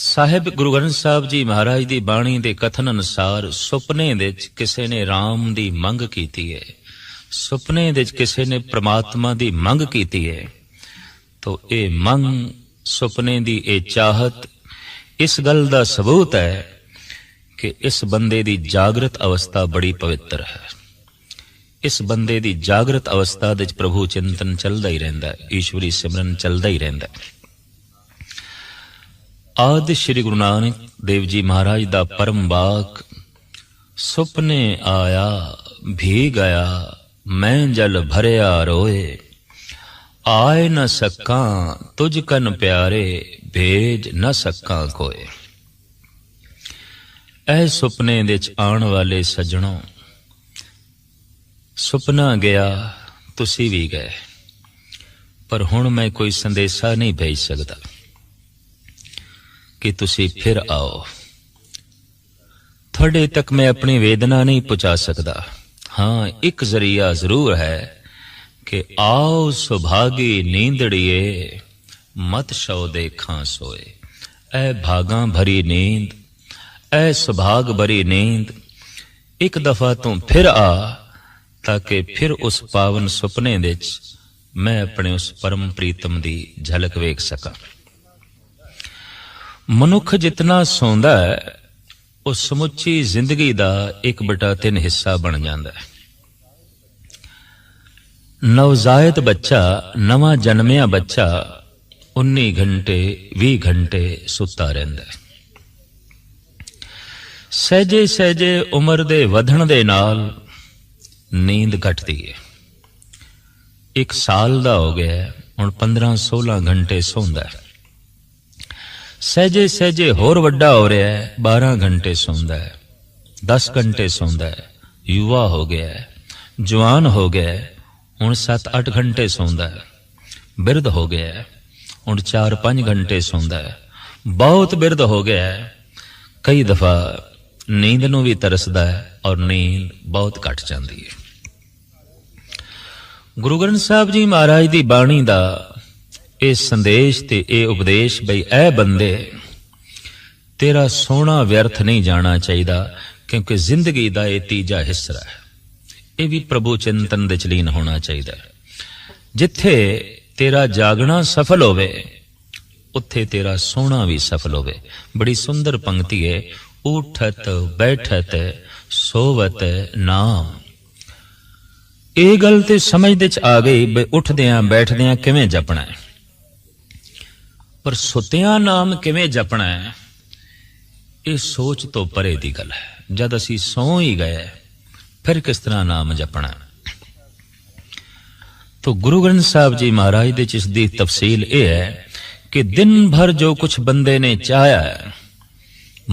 ਸਾਹਿਬ ਗੁਰੂ ਗ੍ਰੰਥ ਸਾਹਿਬ ਜੀ ਮਹਾਰਾਜ ਦੀ ਬਾਣੀ ਦੇ ਕਥਨ ਅਨੁਸਾਰ ਸੁਪਨੇ ਵਿੱਚ ਕਿਸੇ ਨੇ ਰਾਮ ਦੀ ਮੰਗ ਕੀਤੀ ਹੈ, ਸੁਪਨੇ ਵਿੱਚ ਕਿਸੇ ਨੇ ਪ੍ਰਮਾਤਮਾ ਦੀ ਮੰਗ ਕੀਤੀ ਹੈ। ਤੋ ਇਹ ਮੰਗ, ਸੁਪਨੇ ਦੀ ਇਹ ਚਾਹਤ ਇਸ ਗੱਲ ਦਾ ਸਬੂਤ ਹੈ ਕਿ ਇਸ ਬੰਦੇ ਦੀ ਜਾਗਰਤ ਅਵਸਥਾ ਬੜੀ ਪਵਿੱਤਰ ਹੈ। ਇਸ ਬੰਦੇ ਦੀ ਜਾਗਰਤ ਅਵਸਥਾ ਵਿੱਚ ਪ੍ਰਭੂ ਚਿੰਤਨ ਚੱਲਦਾ ਹੀ ਰਹਿੰਦਾ ਹੈ, ਈਸ਼ਵਰੀ ਸਿਮਰਨ ਚੱਲਦਾ ਹੀ ਰਹਿੰਦਾ ਹੈ। ਆਦਿ ਸ਼੍ਰੀ ਗੁਰੂ ਨਾਨਕ ਦੇਵ ਜੀ ਮਹਾਰਾਜ ਦਾ ਪਰਮ ਵਾਕ, ਸੁਪਨੇ ਆਇਆ ਭੀ ਗਿਆ ਮੈਂ ਜਲ ਭਰਿਆ ਰੋਏ, ਆਏ ਨ ਸਕਾਂ ਤੁਝ ਕਨ ਪਿਆਰੇ ਭੇਜ ਨ ਸਕਾਂ ਕੋਏ। ਐ ਸੁਪਨੇ ਵਿੱਚ ਆਉਣ ਵਾਲੇ ਸੱਜਣੋ, ਸੁਪਨਾ ਗਿਆ, ਤੁਸੀਂ ਵੀ ਗਏ, ਪਰ ਹੁਣ ਮੈਂ ਕੋਈ ਸੰਦੇਸ਼ਾ ਨਹੀਂ ਭੇਜ ਸਕਦਾ ਕਿ ਤੁਸੀਂ ਫਿਰ ਆਓ। ਤੁਹਾਡੇ ਤੱਕ ਮੈਂ ਆਪਣੀ ਵੇਦਨਾ ਨਹੀਂ ਪਹੁੰਚਾ ਸਕਦਾ। ਹਾਂ, ਇੱਕ ਜ਼ਰੀਆ ਜ਼ਰੂਰ ਹੈ ਕਿ ਆਓ ਸੁਭਾਗੀ ਨੀਂਦੜੀਏ ਮਤ ਸ਼ਉ ਦੇਖਾਂ ਸੋਏ। ਐ ਭਾਗਾਂ ਭਰੀ ਨੀਂਦ, ਐ ਸੁਭਾਗ ਭਰੀ ਨੀਂਦ, ਇੱਕ ਦਫਾ ਤੂੰ ਫਿਰ ਆ ਤਾਂ ਕਿ ਫਿਰ ਉਸ ਪਾਵਨ ਸੁਪਨੇ ਵਿੱਚ ਮੈਂ ਆਪਣੇ ਉਸ ਪਰਮ ਪ੍ਰੀਤਮ ਦੀ ਝਲਕ ਵੇਖ ਸਕਾਂ। ਮਨੁੱਖ ਜਿਤਨਾ ਸੌਂਦਾ ਹੈ ਉਹ ਸਮੁੱਚੀ ਜ਼ਿੰਦਗੀ ਦਾ 1/3 ਹਿੱਸਾ ਬਣ ਜਾਂਦਾ ਹੈ। ਨਵਜ਼ਾਇਦ ਬੱਚਾ, ਨਵਾਂ ਜਨਮਿਆ ਬੱਚਾ 19 ਘੰਟੇ 20 ਘੰਟੇ ਸੁੱਤਾ ਰਹਿੰਦਾ ਹੈ। ਸਹਿਜੇ ਸਹਿਜੇ ਉਮਰ ਦੇ ਵਧਣ ਦੇ ਨਾਲ ਨੀਂਦ ਘਟਦੀ ਹੈ। 1 ਸਾਲ ਦਾ ਹੋ ਗਿਆ, ਹੁਣ 15-16 ਘੰਟੇ ਸੌਂਦਾ ਹੈ। ਸਹਿਜੇ ਸਹਿਜੇ ਹੋਰ ਵੱਡਾ ਹੋ ਰਿਹਾ ਹੈ, 12 ਘੰਟੇ ਸੌਂਦਾ ਹੈ, 10 ਘੰਟੇ ਸੌਂਦਾ ਹੈ। ਯੁਵਾ ਹੋ ਗਿਆ ਹੈ, ਜਵਾਨ ਹੋ ਗਿਆ ਹੈ, ਹੁਣ 7-8 ਘੰਟੇ ਸੌਂਦਾ ਹੈ। ਬਿਰਧ ਹੋ ਗਿਆ ਹੈ, ਹੁਣ 4-5 ਘੰਟੇ ਸੌਂਦਾ ਹੈ। ਬਹੁਤ ਬਿਰਧ ਹੋ ਗਿਆ ਹੈ, ਕਈ ਦਫਾ ਨੀਂਦ ਨੂੰ ਵੀ ਤਰਸਦਾ ਹੈ ਔਰ ਨੀਂਦ ਬਹੁਤ ਘਟ ਜਾਂਦੀ ਹੈ। ਗੁਰੂ ਗ੍ਰੰਥ ਸਾਹਿਬ ਜੀ ਮਹਾਰਾਜ ਦੀ ਬਾਣੀ ਦਾ ਇਹ ਸੰਦੇਸ਼ ਤੇ ਇਹ ਉਪਦੇਸ਼, ਬਈ ਐ ਬੰਦੇ, ਤੇਰਾ ਸੋਹਣਾ ਵਿਅਰਥ ਨਹੀਂ ਜਾਣਾ ਚਾਹੀਦਾ, ਕਿਉਂਕਿ ਜ਼ਿੰਦਗੀ ਦਾ ਇਹ ਤੀਜਾ ਹਿੱਸਾ ਹੈ। ਇਹ ਵੀ ਪ੍ਰਭੂ ਚਿੰਤਨ ਦੇ ਚਲੀਨ ਹੋਣਾ ਚਾਹੀਦਾ ਹੈ। ਜਿੱਥੇ ਤੇਰਾ ਜਾਗਣਾ ਸਫਲ ਹੋਵੇ ਉੱਥੇ ਤੇਰਾ ਸੋਹਣਾ ਵੀ ਸਫਲ ਹੋਵੇ। ਬੜੀ ਸੁੰਦਰ ਪੰਕਤੀ ਹੈ, ਉਠਤ ਬੈਠਤ ਸੋਵਤ ਨਾਮ। ਇਹ ਗੱਲ ਤੇ ਸਮਝ ਦੇ ਚ ਆ ਗਈ ਬਈ ਉੱਠਦਿਆਂ ਬੈਠਦਿਆਂ ਕਿਵੇਂ ਜਪਣਾ ਹੈ, ਪਰ ਸੁੱਤਿਆਂ ਨਾਮ ਕਿਵੇਂ ਜਪਣਾ ਹੈ, ਇਹ ਸੋਚ ਤੋਂ ਪਰੇ ਦੀ ਗੱਲ ਹੈ। ਜਦ ਅਸੀਂ ਸੌਂ ਹੀ ਗਏ ਫਿਰ ਕਿਸ ਤਰ੍ਹਾਂ ਨਾਮ ਜਪਣਾ। तो गुरु ग्रंथ साहब जी महाराज दे इस दी तफसील यह है कि दिन भर जो कुछ बंदे ने चाहया है,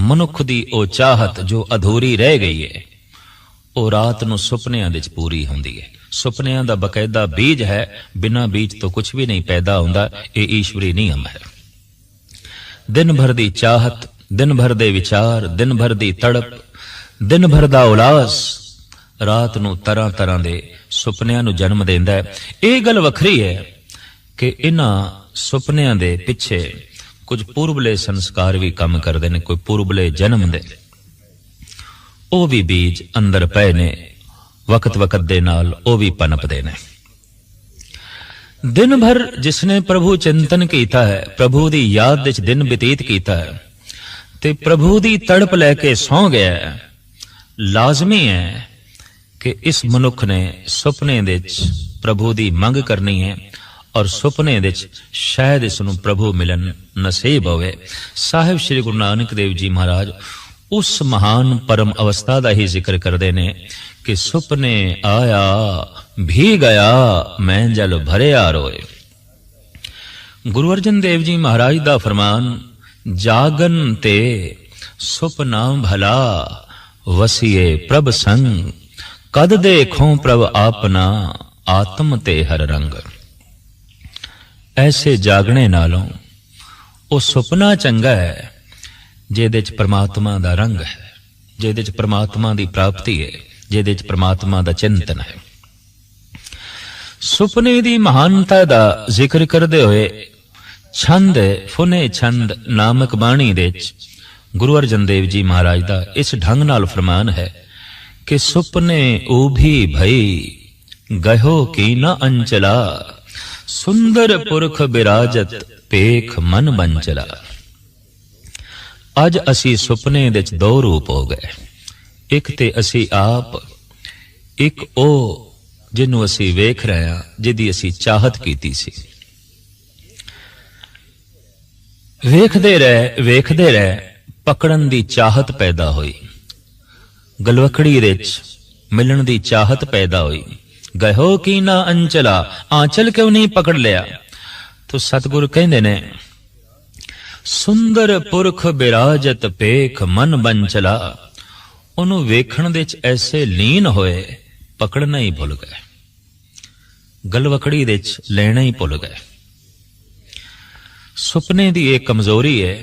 मनुख दी ओ चाहत जो अधूरी रह गई है, वो रात नूं सुपनियां दे च पूरी हुंदी है। सुपनियां दा बकायदा बीज है, बिना बीज तो कुछ भी नहीं पैदा हुंदा। ये ईश्वरी नियम है। दिन भर दी चाहत, दिन भर दे विचार, दिन भर दी तड़प, दिन भर दा उलास रात नूं तरह तरह दे सुपनियां नूं जन्म देंदा है। ये गल वखरी है कि इन्हां सुपनियां दे पिछे कुछ पूर्वले संस्कार भी काम करदे ने, कोई पूर्वले जन्म दे ओ भी बीज अंदर पए ने, वक्त वक्त दे नाल ओ भी पनपदे ने। दिन भर जिसने प्रभु चिंतन कीता है, प्रभु दी याद विच दिन बतीत कीता है ते प्रभु दी तड़प लैके सौ गया है, लाजमी है कि इस मनुख ने सुपने विच प्रभु दी मंग करनी है और सुपने विच शायद इसनूं प्रभु मिलन नसीब होवे। साहिब श्री गुरु नानक देव जी महाराज उस महान परम अवस्था का ही जिक्र करते ने कि सुपने आया भी गया मैं जल भरिया रोए। गुरु अर्जन देव जी महाराज का फरमान, जागन ते सुपना भला वसीए प्रभ संग, कद देखो प्रभ आपना आत्म ते हर रंग। ऐसे जागने नालों वो सुपना चंगा है जिहदे च परमात्मा दा रंग है, जिहदे च परमात्मा दी प्राप्ति है, जिहदे च परमात्मा दा चिंतन है। सुपने दी महानता दा जिक्र करदे होए छंद फुने छंद नामक बाणी दे गुरु अर्जन देव जी महाराज दा इस ढंग नाल फरमान है कि सुपने ऊभी भई गहो की न अंचला, सुंदर पुरख बिराजत पेख मन बंचला। अज असी सुपने दे दो रूप हो गए, एक ते असी आप, एक ओ जिन्हों असी वेख रहे हैं, जिहदी असी चाहत कीती सी। वेखदे रहे पकड़न दी चाहत पैदा हुई, गलवकड़ी दे मिलन दी चाहत पैदा हुई। गहो की ना अंचला, आंचल क्यों नहीं पकड़ लिया? तो सतगुरु कहंदे ने सुंदर पुरख बिराजत पेख मन बंचला। उन्हों वेखण दे ऐसे लीन होए, पकड़ना ही भुल गए, गलवकड़ी दे लेना ही भुल गए। सुपने दी एक कमजोरी है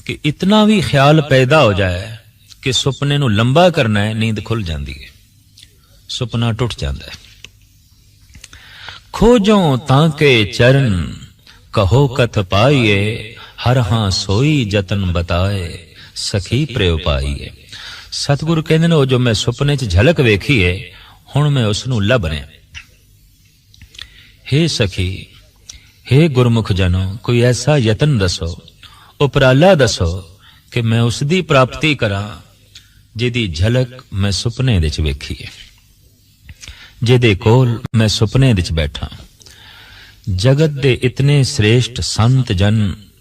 कि इतना भी ख्याल पैदा हो जाए कि सुपने नूं लंबा करना है, नींद खुल जाती है, सुपना टुट जाता है। खोजो ताके चरण कहो कथ पाइए, हर हां सोई जतन बताए सखी प्रेव पाइए। सतगुरु कहते ने जो मैं सुपने च झलक वेखी है, हुण मैं उसनूं लभ रहा। हे सखी, हे गुरमुख जनो, कोई ऐसा यतन दसो, उपराला दसो कि मैं उसकी प्राप्ति करा जिहदी झलक मैं सुपने दे च वेखी है, जिहदे कोल मैं सुपने दे च बैठा। जगत दे इतने श्रेष्ठ संत जन,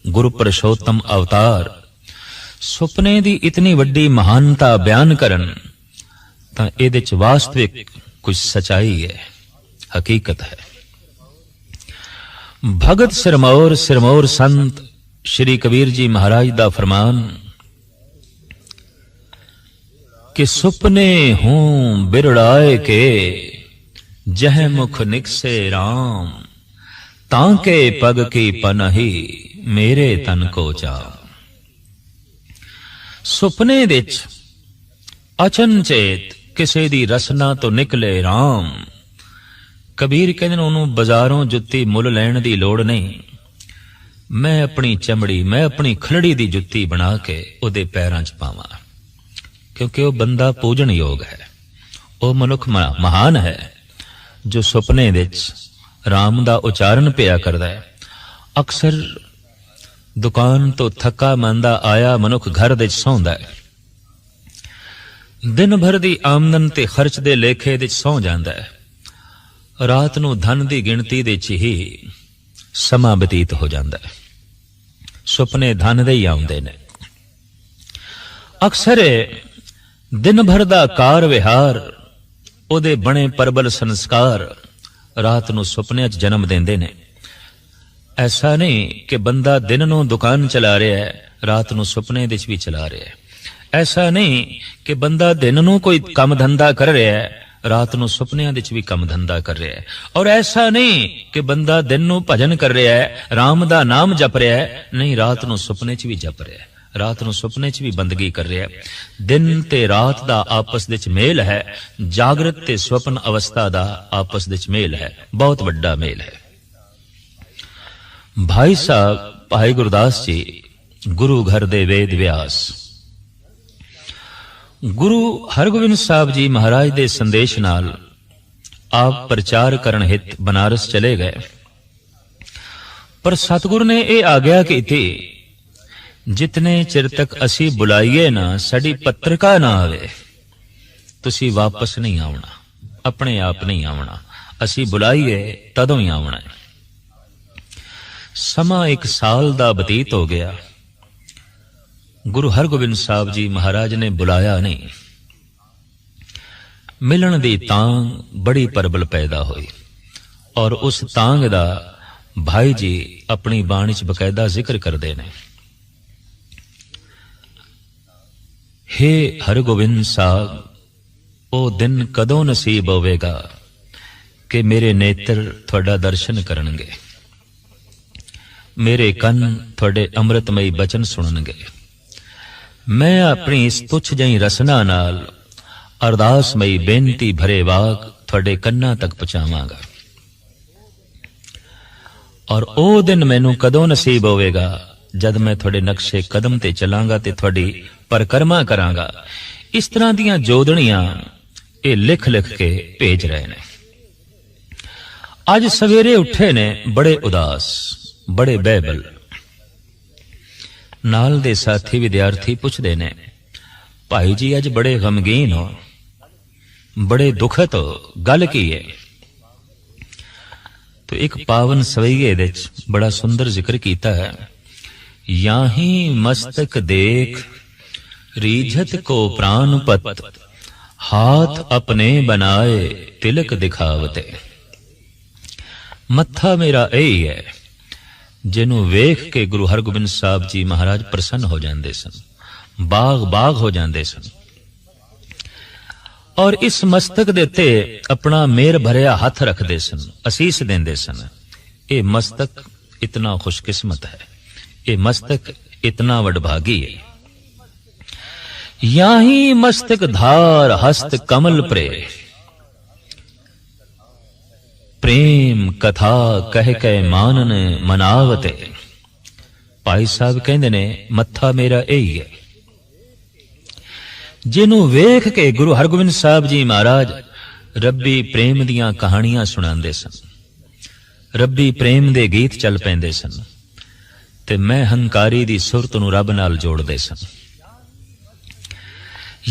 गुरु पुरुषोत्तम अवतार सुपने दी इतनी वड्डी महानता बयान करन तां इहदे च वास्तविक कुछ सच्चाई है, हकीकत है। भगत सिरमौर सिरमौर संत श्री कबीर जी महाराज दा फरमान कि सुपने हूं बिरड़ाए के, जह मुख निकसे राम, ताके पग की पनही मेरे तन को चा। सुपने दे अचनचेत किसे दी रसना तो निकले राम। कबीर कहते उन्होंने बाजारों जुत्ती मुल लैण दी लोड़ नहीं, मैं अपनी चमड़ी, मैं अपनी खलड़ी दी जुत्ती बना के उहदे पैरां च पावां, क्योंकि वह बंदा पूजन योग है, वह मनुख महान है जो सुपने दे राम दा उचारण पिया करदा है। अक्सर दुकान तो थका मंदा आया मनुख घर दे सौंदा है, दिन भर दी आमदन ते खर्च दे लेखे दे सौ जांदा है, रात नूं धन दी गिणती दे च ही समा बतीत हो जाता है। सुपने धन दे ही आउंदे ने। अक्सर दिन भर दा कार विहार, उहदे बने परबल संस्कार रात नूं सुपने च जन्म देंदे ने। ऐसा नहीं कि बंदा दिन नूं दुकान चला रहा है, रात नूं सुपने दे च भी चला रहा है। ऐसा नहीं कि बंदा दिन नूं कोई काम धंधा कर रहा है, रात नूं सुपनियां दे च भी काम धंधा कर रहा है। और ऐसा नहीं कि बंदा दिन नूं भजन कर रहा है, राम दा नाम जप रहा है, नहीं रात नूं सुपने च भी जप रहा है, रात नूं सुपने च भी बंदगी कर रहा है। दिन ते रात दा आपस दे च मेल है, जागृत ते स्वप्न अवस्था दा आपस दे च मेल है, बहुत बड़ा मेल है। भाई साहब भाई गुरदास जी गुरु घर दे वेद व्यास, गुरु हरगोबिंद साहब जी महाराज दे संदेश नाल आप प्रचार करन हित बनारस चले गए। पर सतगुरु ने यह आग्या की थी, जितने चिर तक असी बुलाइए ना, साडी पत्रिका ना आवे, तुसी वापस नहीं आउणा, अपने आप नहीं आउणा, असी बुलाइए तदों ही आउणा है। समा 1 साल दा बतीत हो गया, गुरु हरगोबिंद साहब जी महाराज ने बुलाया नहीं। मिलन दी तांग बड़ी परबल पैदा हुई, और उस तांग दा भाई जी अपनी बाणी च बकायदा जिक्र करते हैं। हे हरगोबिंद साहब, ओ दिन कदों नसीब होवेगा कि मेरे नेत्र थोड़ा दर्शन करनगे, मेरे कन थोड़े अमृतमयी बचन सुननगे। मैं अपनी इस तुच्छ जही रसना नाल अरदासमयी बेनती भरे वाग थोड़े कन्ना तक पहुंचावांगा। और ਉਹ ਦਿਨ ਮੈਨੂੰ ਕਦੋਂ ਨਸੀਬ ਹੋਵੇਗਾ ਜਦ ਮੈਂ ਤੁਹਾਡੇ ਨਕਸ਼ੇ ਕਦਮ ਤੇ ਚੱਲਾਂਗਾ ਤੇ ਤੁਹਾਡੀ ਪਰਿਕਰਮਾ ਕਰਾਂਗਾ। ਇਸ ਤਰ੍ਹਾਂ ਦੀਆਂ ਜੋਦੜੀਆਂ ਇਹ ਲਿਖ ਲਿਖ ਕੇ ਭੇਜ ਰਹੇ ਨੇ। ਅੱਜ ਸਵੇਰੇ ਉੱਠੇ ਨੇ ਬੜੇ ਉਦਾਸ, ਬੜੇ ਬਹਿਬਲ। ਨਾਲ ਦੇ ਸਾਥੀ ਵਿਦਿਆਰਥੀ ਪੁੱਛਦੇ ਨੇ, ਭਾਈ ਜੀ ਅੱਜ ਬੜੇ ਗਮਗੀਨ ਹੋ, ਬੜੇ ਦੁਖਤ ਹੋ, ਗੱਲ ਕੀ ਹੈ? तो एक पावन सवैये दे बड़ा सुंदर जिक्र कीता है, याही मस्तक देख रीझत को प्राण पत, हाथ अपने बनाए तिलक दिखावते। मत्था मेरा यही है जिन्हों वेख के गुरु हरगोबिंद साहब जी महाराज प्रसन्न हो जाते सन, बाग बाग हो जाते सन। और इस मस्तक दे उत्ते अपना मेर भरिया हथ रखते सन, असीस देंदे सन। ये मस्तक इतना खुशकिस्मत है, ये मस्तक इतना वडभागी है। याही मस्तक धार हस्त कमल प्रे, प्रेम कथा कह के मानन मनावते। भाई साहब कहंदे ने मत्था मेरा यही है जिन्हों वेख के गुरु हरगोबिंद साहब जी महाराज रब्बी प्रेम दियां कहानियां सुणांदे सन, रब्बी प्रेम दे गीत चल पैंदे सन ते मैं हंकारी दी सुरत नूं रब नाल जोड़दे सन।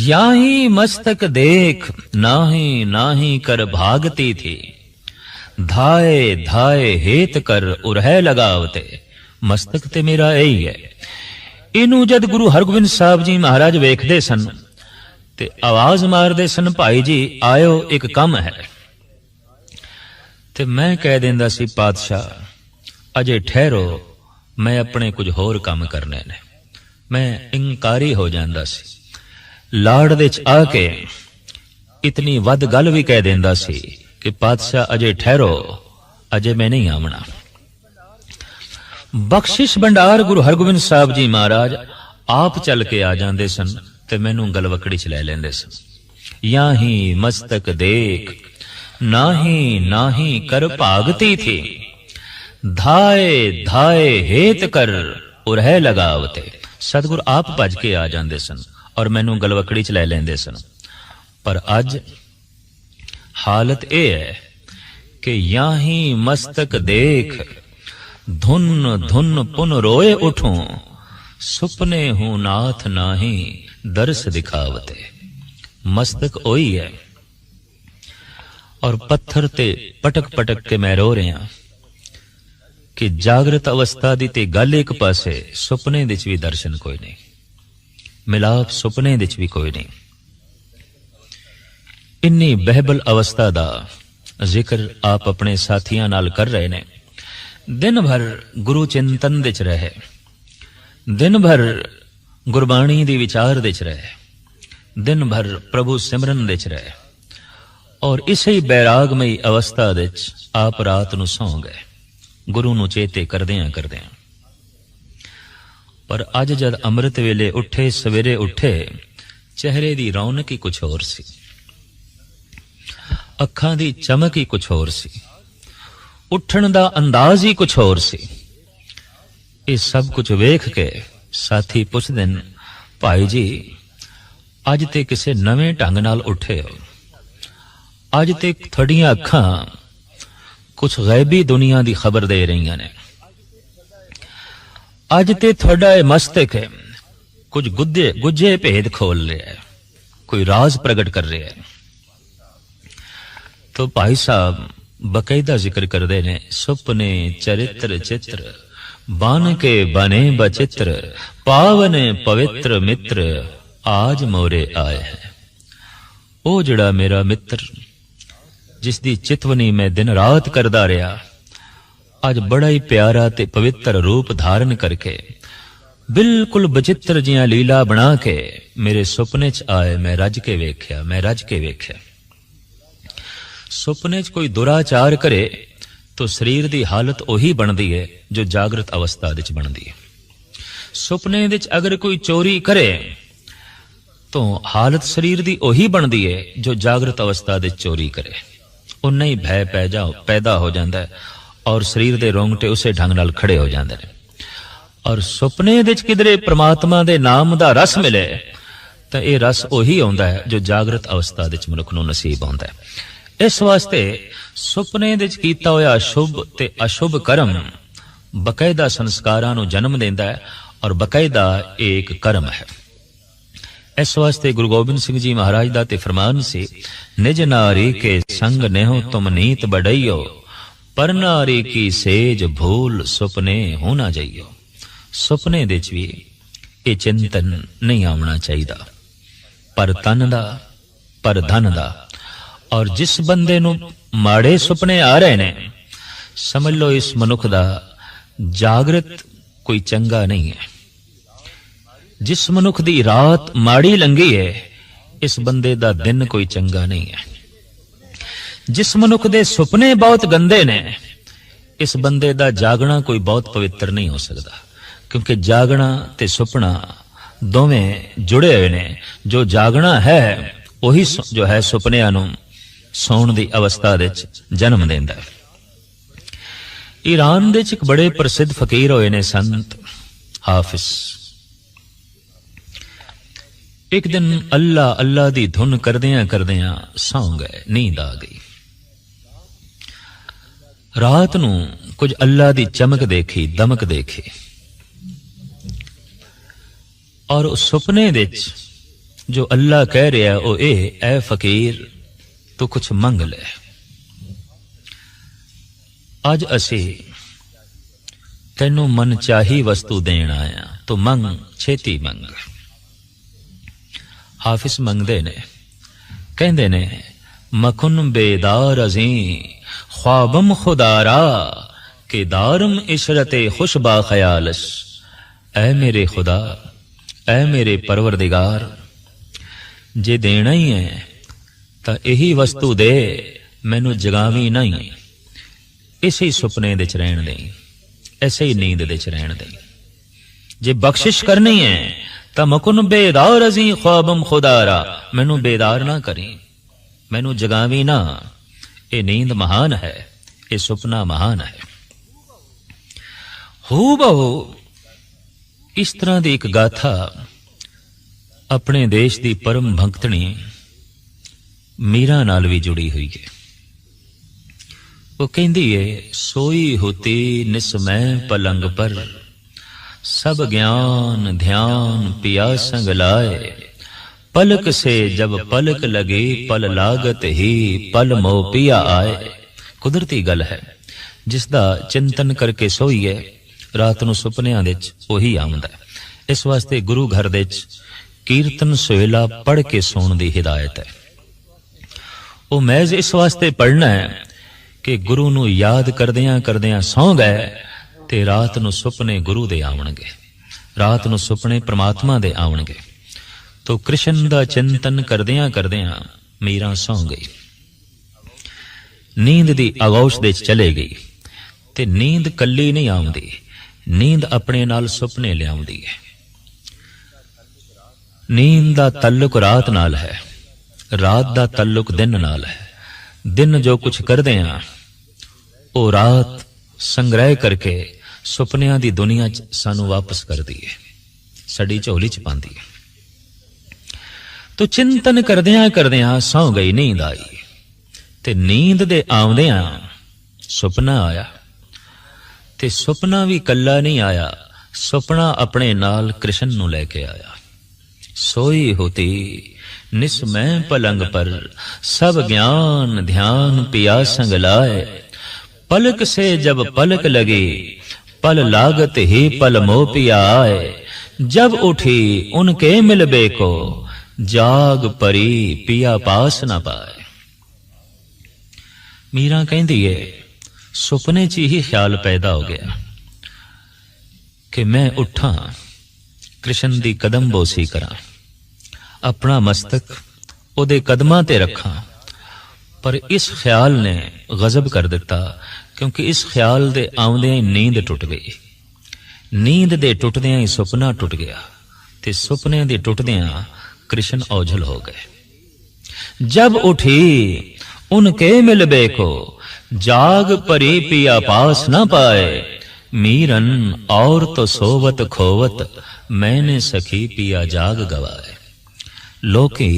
याही मस्तक देख नाही नाही कर भागती थी, धाए धाए हेत कर उरह लगावते। मस्तक ते मेरा यही है। इनू जद गुरु हरगोबिंद साहब जी महाराज वेखदे सन ते आवाज मारदे सन, भाई जी आयो एक कम है। ते मैं कह देंदा सी, पातशाह अजे ठहरो, मैं अपने कुछ होर काम करने ने। मैं इंकारी हो जांदा सी। लाड़ दे च आके इतनी वध गल भी कह देंदा सी कि पातशाह अजे ठहरो, अजे मैं नहीं आमना। बख्शिश भंडार गुरु हरगोबिंद साहब जी महाराज आप चल के आ जांदे सन ते मैनू गलवकड़ी च लै लैंदे सन। याही मस्तक देख नाही नाही कर भागती थी, धाए धाए हेत कर उरह लगावते। सतगुरु आप भज के आ जांदे सन और मैनू गलवकड़ी च लै लैंदे सन। पर अज हालत यह है कि याही मस्तक देख धुन धुन पुन रोए उठूं, सुपने हूं नाथ नाही दर्श दिखावते। मस्तक ओही है और पत्थर ते पटक पटक के मैं रो रहा कि जागृत अवस्था दी ते गल एक पासे, सुपने दे च भी दर्शन कोई नहीं, मिलाप सुपने दे च भी कोई नहीं। इन्नी बहबल अवस्था दा जिक्र आप अपने साथियां नाल कर रहे ने। दिन भर गुरु चिंतन दे च रहे, दिन भर गुरबाणी दी विचार दे च रहे, दिन भर प्रभु सिमरन दे च रहे और इसे बैरागमई अवस्था दे च आप रात नूं सौ गए, गुरु नूं चेते करदियां करदियां। पर अज जद अमृत वेले उठे, सवेरे उठे, चेहरे दी रौनक ही कुछ होर सी, अखां दी चमक ही कुछ होर सी, उठण दा अंदाज ही कुछ होर सी। ये सब कुछ वेख के साथी पुछदे ने, भाई जी अज ते किसे नवे ढंग नाल उठे हो, अज ते थोड़ियां अखां कुछ गैबी दुनिया दी खबर दे रही ने, अज ते थोड़ा मस्तक है कुछ गुज्जे भेद खोल रहा है, कोई राज प्रगट कर रहा है। तो भाई साहब बकायदा जिक्र करते ने, सुपने चरित्र चित्र बन के बने बचित्र, पावन पवित्र मित्र आज मोरे आए है। ओ जड़ा मेरा मित्र जिसदी चितवनी मैं दिन रात करदा रहा, अज बड़ा ही प्यारा ते पवित्र रूप धारण करके बिल्कुल बचित्र जियां लीला बना के मेरे सुपने च आए। मैं रज के वेख्या, मैं रज के वेख्या। सुपने च कोई दुराचार करे तो शरीर की हालत उही बनती है जो जागृत अवस्था विच बनती है। सुपने विच अगर कोई चोरी करे तो हालत शरीर की उही बनती है जो जागृत अवस्था विच चोरी करे। उन्ना ही भय पैदा हो जाता है और शरीर के रोंगटे उसे ढंग नाल खड़े हो जाते हैं। और सुपने दे किधरे परमात्मा दे नाम का रस मिले तो यह रस उही आउंदा है जो जागृत अवस्था दे मनुख नूं नसीब होंदा है। इस वास्ते सुपने दे कीता होया शुभ ते अशुभ कर्म बकायदा संस्कारां नूं जन्म देंदा है और बकायदा एक कर्म है। इस वास्ते गुरु गोबिंद सिंह जी महाराज दा ते फरमान से, निज नारी के संग नेहो तुम नीत बढ़इयो, पर नारी की सेज भूल सुपने हो ना जाइयो। सुपने दे भी ये चिंतन नहीं आना चाहिए, पर तन दा पर धन दा। और जिस बंदे नूं माड़े सुपने आ रहे ने, समझ लो इस मनुख दा जागृत कोई चंगा नहीं है। जिस मनुख दी रात माड़ी लंघी है, इस बंदे दा दिन कोई चंगा नहीं है। जिस मनुख दे सुपने बहुत गंदे ने, इस बंदे दा जागना कोई बहुत पवित्र नहीं हो सकता, क्योंकि जागना ते सुपना दोवें जुड़े हुए ने। जो जागना है वही जो है सुपनिਆਂ ਨੂੰ सौण ਦੀ अवस्था ਦੇ जन्म देंदा है। ईरान दे एक बड़े प्रसिद्ध फकीर होए ने संत हाफिज। एक दिन अल्लाह अल्लाह दी धुन करदियां करदियां सौ गए, नींद आ गई। रात नूं कुछ अल्लाह दी चमक देखी, दमक देखी, और उस सुपने विच जो अल्लाह कह रहा वो ए फकीर तू कुछ मंग ले, अज असी तेनू मन चाही वस्तु देण आया, तो मंग, छेती मंग। हाफिज मंगदे ने, कहंदे ने, मकुन बेदार अजी ख्वाबम खुदारा के दारम इशरते खुशबा ख्यालस। ऐ मेरे खुदा, ऐ मेरे परवरदिगार, जे देना ही है तो यही वस्तु दे, मैनू जगावी नहीं, इसे ही सुपने दे च रहन दे, ऐसे ही नींद दे च रहन दे। जे बख्शिश करनी है तो मकुन बेदार अजी ख्वाबम खुदारा, मैनू बेदार ना करी, मैनू जगावी ना। ये नींद महान है, ये सुपना महान है। हू बहु इस तरह की एक गाथा अपने देश की परम भक्तनी मीरा नाल भी जुड़ी हुई है। वो कहती है, सोई होती निस्मय पलंग पर, सब ज्ञान ध्यान पिया संग लाए, पलक से जब पलक लगे पल लागत ही पल मोह पिया आए। कुदरती गल है, जिसदा चिंतन करके सोईए रात नूं सुपनियां दे वही आउंदा है। इस वास्ते गुरु घर दे कीर्तन सोहेला पढ़ के सोण दी हिदायत है। वो महज इस वास्ते पढ़ना है कि गुरु नूं याद करदियां करदियां सौ गए ते रात नूं सुपने गुरु दे आवणगे, रात नूं सुपने परमात्मा दे आवणगे। तो कृष्ण दा चिंतन करदियां करदियां मीरा सौ गई, नींद दी आगोश दे चले गई। ते नींद कल्ली नहीं आउंदी, नींद अपने नाल सुपने लियाउंदी है। नींद दा तल्लुक रात नाल है, रात दा तल्लुक दिन नाल है। दिन जो कुछ करदे हां वो रात संग्रह करके सुपनियां दी दुनिया च सानू वापस करदी है, साडी झोली च पांदी है। तो चिंतन करदियां करदियां सौ गई, नींद आई। ते नींद दे आउंदियां सुपना आया, ते सुपना भी कल्ला नहीं आया, सुपना अपने नाल कृष्ण नूं लेके आया। सोई होती निस्मय पलंग पर, सब ज्ञान ध्यान पिया संग लाए, पलक से जब पलक लगी पल लागत ही पल मोह पिया आए। जब उठी उनके मिलबे को जाग परी पिया पास न पाए। मीरा कहती है, सुपने च ही ख्याल पैदा हो गया कि मैं उठा, कृष्ण दी कदम बोसी करा, अपना मस्तक उहदे कदमां ते रखा। पर इस ख्याल ने गजब कर दिता, क्योंकि इस ख्याल दे आउंदियां ही नींद टुट गई। नींद दे टुटदियां ही सुपना टुट गया, ते सुपने दे टुटदियां कृष्ण ओझल हो गए। जब उठी उनके मिलबे को जाग परी पिया पास न पाए, मीरन और तो सोवत खोवत, मैंने सखी पिया जाग गवाए। लोकी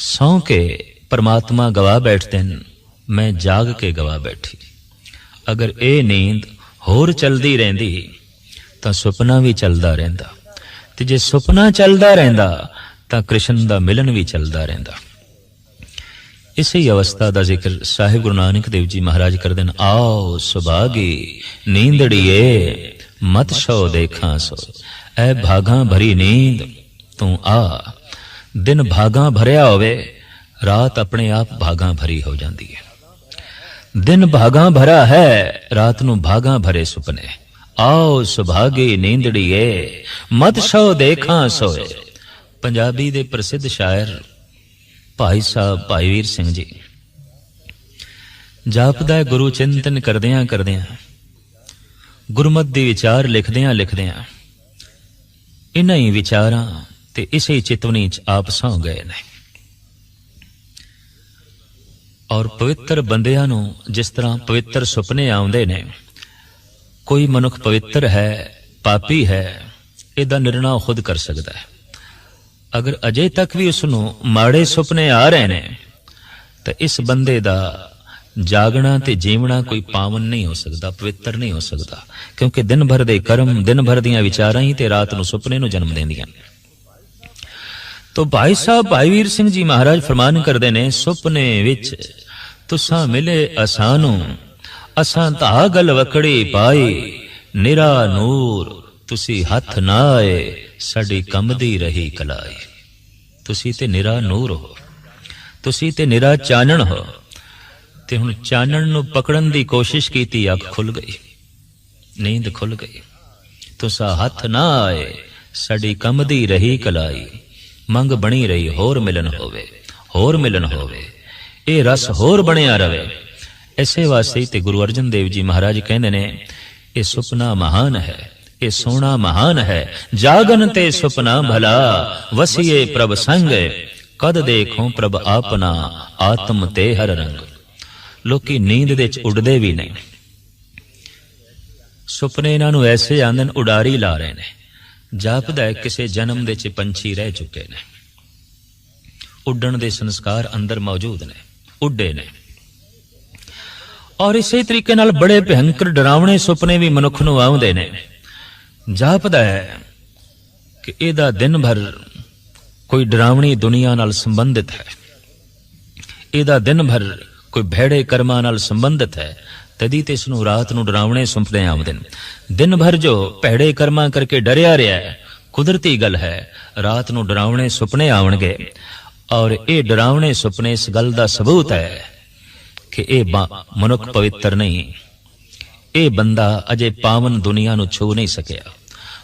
सौ के परमात्मा गवा बैठते हैं, मैं जाग के गवा बैठी। अगर ये नींद होर चलदी रहिंदी तां सुपना भी चलदा रहिंदा, ते जे सुपना चलदा रहिंदा तां कृष्ण दा मिलन भी चलदा रहिंदा। इसी अवस्था का जिक्र साहिब गुरु नानक देव जी महाराज करते हैं। आओ सुभागी नींदड़िए मत सो देखा सो, ऐ भागा भरी नींद तू आ। दिन भागा भरिया होवे, रात अपने आप भागा भरी हो जाती है। दिन भागा भरा है, रात नू भागा भरे सुपने। आओ सुभागी नींदड़िए मत सो देखा सोए। पंजाबी दे प्रसिद्ध शायर भाई साहब भाई वीर सिंह जी जापदा गुरु चिंतन करदियां करदियां, गुरमत दी विचार लिखदियां लिखदियां, इन्हां ही विचारां ते इसे चितवनी च आप सौ गए ने। और पवित्र बंदियां नूं जिस तरह पवित्र सुपने आउंदे ने, कोई मनुख पवित्र है पापी है, इहदा निर्णय खुद कर सकता है। अगर अजे तक भी उसनू माड़े सुपने आ रहे ने, तो इस बंदे दा जागना ते जीवना कोई पावन नहीं हो सकता, पवित्र नहीं हो सकता, क्योंकि दिन भर दे कर्म, दिन भर दियां विचारां ही ते रात नू सुपने नू जन्म देंदियां। तो भाई साहब भाई वीर सिंह जी महाराज फरमान करदे ने, सुपने विच तुसां मिले असानू, असां ता गल वकड़ी पाई, निरा नूर तुसी हथ ना आए, साडी कंबदी रही कलाई। तुसी ते निरा नूर हो, तुसी ते निरा चानण हो, ते हुण चानण नू पकड़न दी कोशिश कीती, अख खुल गई, नींद खुल गई। तुसा हथ ना आए, साडी कंबदी रही कलाई। मंग बनी रही होर मिलन होवे, होर मिलन होवे, ए रस होर बनिया रवे। ऐसे वास्ते ते गुरु अर्जन देव जी महाराज कहंदे ने, ए सुपना महान है, ये सोना महान है, जागन ते सुपना भला, वसिए प्रभ संग, कद देखो प्रभ आपना, आत्म ते हर रंग। लोकी नींद दे च उड़दे भी नहीं, सुपने इन्हां नूं ऐसे आंदे ने उडारी ला रहे ने, जापदा है किसे जन्म दे च पंछी रह चुके ने, उड्डण दे संस्कार अंदर मौजूद ने, उड्डे ने। और इसे तरीके नाल बड़े भयंकर डरावने सुपने भी मनुख नूं आउंदे ने। जापदा है कि इहदा दिन भर कोई डरावनी दुनिया नाल संबंधित है, इहदा दिन भर कोई भैड़े कर्मां नाल संबंधित है, तदी ते इसनूं रात नूं डरावने सुपने आउंदे ने। दिन भर जो भैड़े कर्मां करके डरिया रहा है, कुदरती गल है, रात नूं डरावने सुपने आउणगे। और ये डरावने सुपने इस गल दा सबूत है कि यह मनुख पवित्र नहीं, ये बंदा अजे पावन दुनिया नूं छू नहीं सकिया।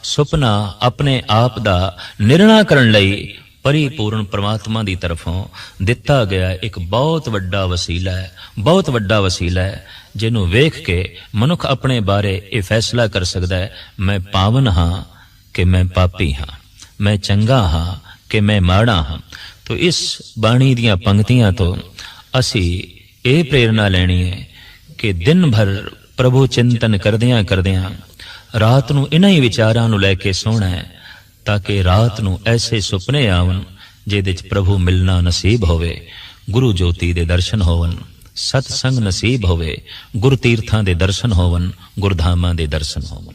सुपना अपने आप दा निर्णय करन लई परिपूर्ण परमात्मा दी तरफों दिता गया एक बहुत वड्डा वसीला है, बहुत वड्डा वसीला है, जिन्हों वेख के मनुख अपने बारे ये फैसला कर सकता है, मैं पावन हाँ कि मैं पापी हाँ, मैं चंगा हाँ कि मैं माड़ा हाँ। तो इस बाणी दियां पंक्तियां तो असी ये प्रेरणा लेनी है कि दिन भर प्रभु चिंतन करदियां करदियां रात नूं इन्हां ही विचारां नूं लैके सोना है, ताकि रात नूं ऐसे सुपने आवन जिहदे च प्रभु मिलना नसीब होवे, गुरु ज्योति दे दर्शन होवन, सतसंग नसीब होवे, गुरु तीर्थां दे दर्शन होवन, गुरधामां दे दर्शन होवन।